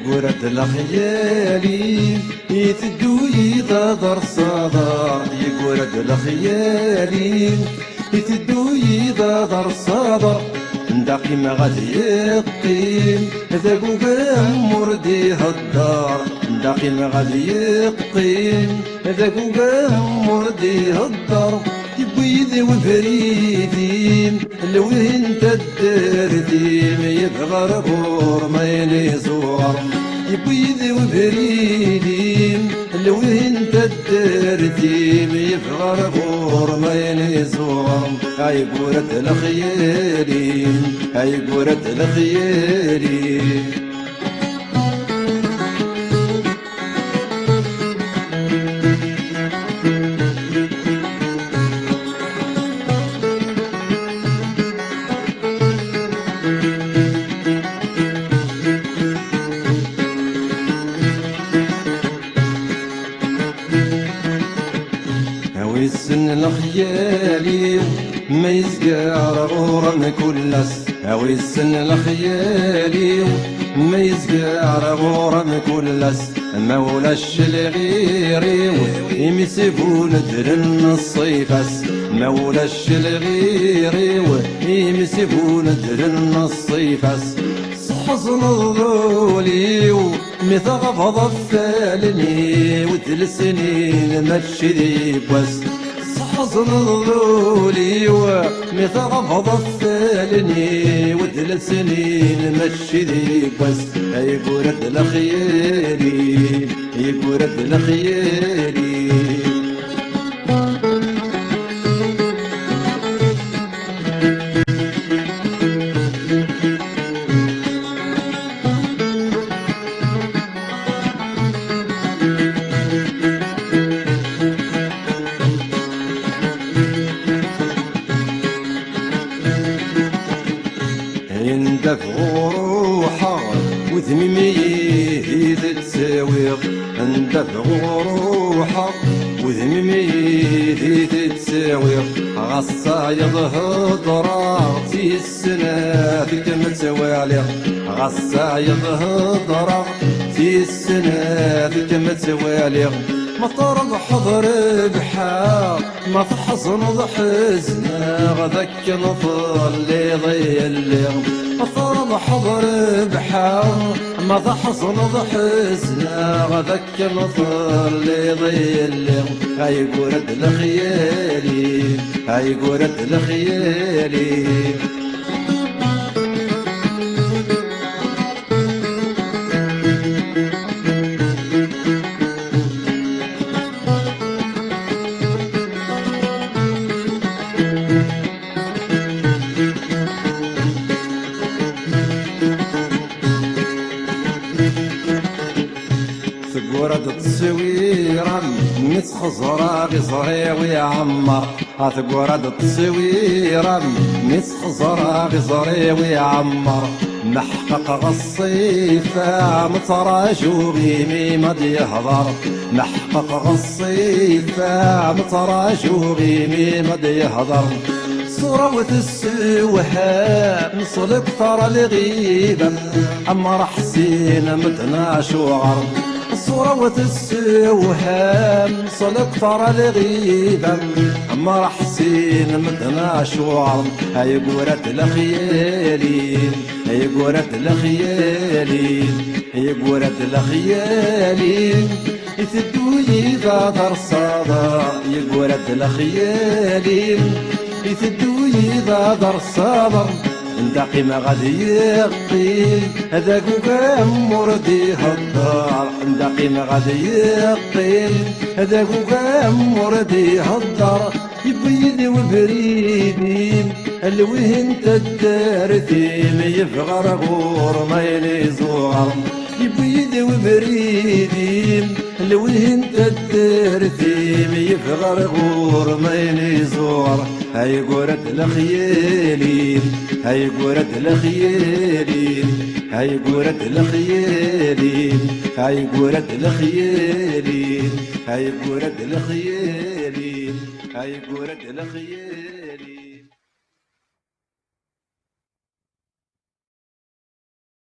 ورد الخيالي يتدو يضادر صدر، يقرد الخيالي يتدو يضادر صدر، نداقي ما غادي يقيم ذاك وقامر ديها الدار، نداقي ما غادي يقيم ذاك وقامر ديها الدار، يبويدي وفريدين لو انت الدرديم يبغى ربور ما ينزور، يبويدي وفريدين لو انت الدرديم يبغى ربور ما ينزور، هاي قورة الخيالي هاي قورة الخيالي. السن الخيالي ما يزقار غورم كلس، هاوي السن الخيالي ما يزقار غورم كلس، مولاش الغيري يمسكون درن الصيفس، مولاش الغيري يمسكون درن الصيفس، حزن الظولي ومثغفض الثالني ودل سنين ماشي ذي بس، حزن الظولي ومثغفض الثالني ودل سنين ماشي ذي بس، يقرد الخيالي يقرد الخيالي. اندفع روحه وذميميه تتساويغ، اندفع روحه وذميميه تتساويغ، غصايض هضرة في السنة كم تواليغ، غصايض هضرة في السنة كم تواليغ، ما طرد حضر بحال ما تحزن ضحزنا غذاك نطل اللي ضيلي، ما طرد حضر بحال ما تحزن ضحزنا غذاك نطل اللي ضيلي، هاي قرد الخيالي هاي قرد الخيالي. ورد التصويرة متخزرة غزري ويعمر، هتقورد التصويرة متخزرة غزري ويعمر، محقق غصيفة متراجو غيمي مد يهضر، محقق غصيفة متراجو غيمي مد يهضر، صورة السوحة نصلك ترى الغيبة عمر حسين متنا شعر، صورة السوحة صلك ترى الغيبة عمر حسين متنا شعر، هاي قورة الخيالي هاي قورة الخيالي هاي قورة الخيالي، يتدو يغادر صدى يقورة الخيالي يثدو يضادر الصبر نداقي ما غادي يقيل هذاك وكام مردي هالدار نداقي ما غادي يقيل هذاك وكام مردي هالدار يبيدي وبريدي الوهن تدارتي ما يفغر غور ما يلي زغر يبيدي وبريدي الوهن تدارتي ما يفغر غور ما يلي زغر هاي قرة الخيالين هاي قرة الخيالين هاي قرة الخيالين هاي قرة الخيالين هاي قرة الخيالين هاي قرة الخيالين